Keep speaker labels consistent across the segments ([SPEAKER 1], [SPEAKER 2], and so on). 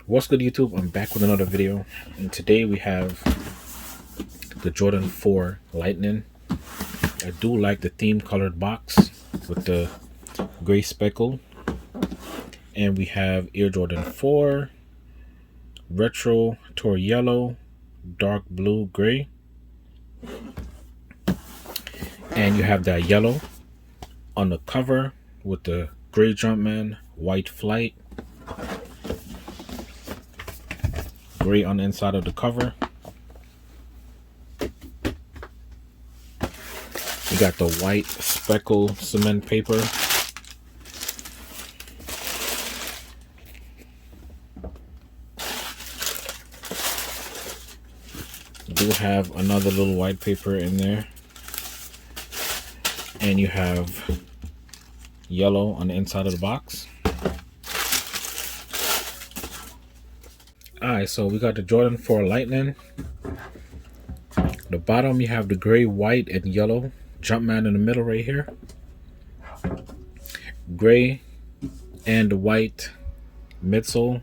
[SPEAKER 1] What's good, YouTube? I'm back with another video, and today we have the Jordan 4 Lightning. I do like the theme colored box with the gray speckle, and we have Air Jordan 4 Retro Tour Yellow, Dark Blue Gray, and you have that yellow on the cover with the gray Jumpman, white Flight, gray on the inside of the cover. You got the white speckle cement paper. You do have another little white paper in there. And you have yellow on the inside of the box. Alright, so we got the Jordan 4 Lightning. The bottom you have the gray, white, and yellow Jumpman in the middle right here. Gray and white midsole.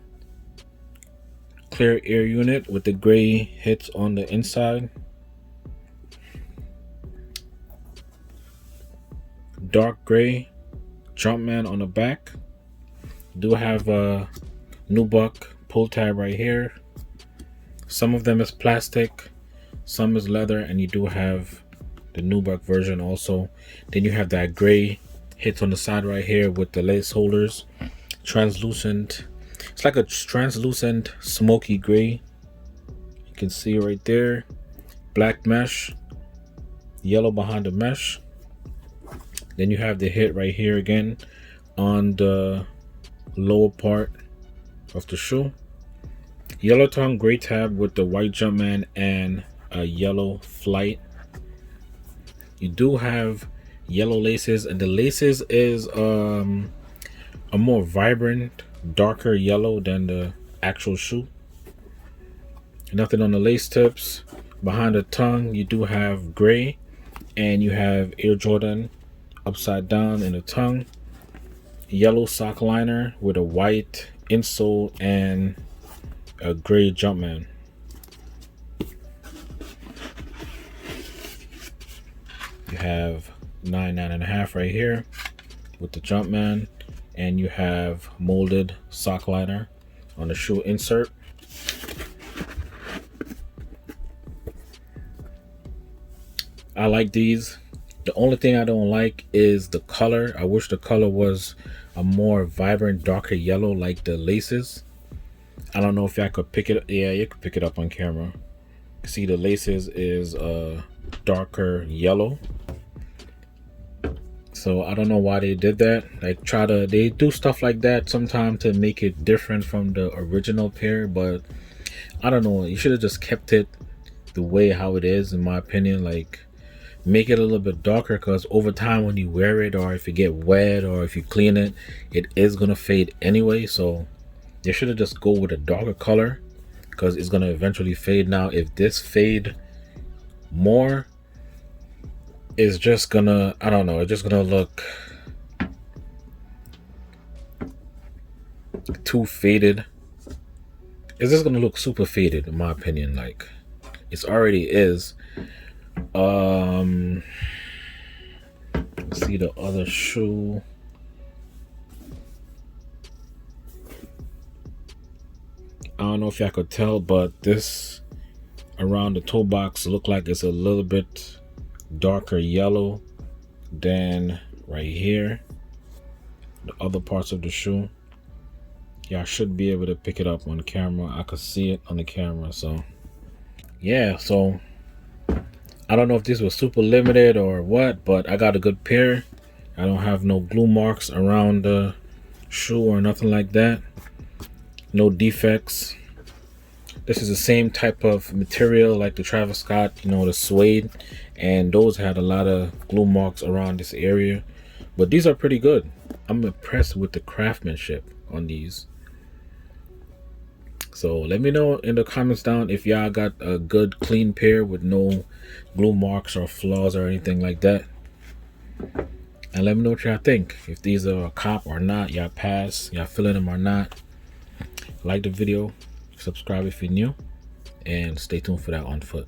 [SPEAKER 1] Clear air unit with the gray hits on the inside. Dark gray Jumpman on the back. Do have a nubuck pull tab right here. Some of them is plastic, some is leather, and you do have the nubuck version also. Then you have that gray hits on the side right here with the lace holders. Translucent. It's like a translucent smoky gray. You can see right there. Black mesh. Yellow behind the mesh. Then you have the hit right here again on the lower part of the shoe. Yellow tongue gray tab with the white Jumpman and a yellow Flight. You do have yellow laces, and the laces is a more vibrant, darker yellow than the actual shoe. Nothing on the lace tips. Behind the tongue you do have gray, and you have Air Jordan upside down in the tongue. Yellow sock liner with a white insole and a gray Jumpman. You have 9.5 right here with the Jumpman, and you have molded sock liner on the shoe insert. I like these. The only thing I don't like is the color. I wish the color was a more vibrant, darker yellow like the laces. I don't know if y'all could pick it. Yeah, you could pick it up on camera. See, the laces is a darker yellow. So I don't know why they did that. Like, they do stuff like that sometimes to make it different from the original pair, but I don't know. You should have just kept it the way how it is, in my opinion. Like, make it a little bit darker, because over time when you wear it, or if you get wet, or if you clean it, it is gonna fade anyway. So they should have just go with a darker color, because it's gonna eventually fade. Now if this fade more, it's just gonna, I don't know, it's just gonna look too faded. It's just gonna look super faded, in my opinion. Like, it's already is. Let's see the other shoe. I don't know if y'all could tell, but this around the toe box look like it's a little bit darker yellow than right here, the other parts of the shoe. Y'all should be able to pick it up on camera. I could see it on the camera. So yeah, so I don't know if this was super limited or what, but I got a good pair. I don't have no glue marks around the shoe or nothing like that. No defects. This is the same type of material like the Travis Scott, you know, the suede, and those had a lot of glue marks around this area. But these are pretty good. I'm impressed with the craftsmanship on these. So let me know in the comments down if y'all got a good clean pair with no glue marks or flaws or anything like that. And let me know what y'all think. If these are a cop or not, y'all pass, y'all feeling them or not. Like the video, subscribe if you're new, and stay tuned for that on foot.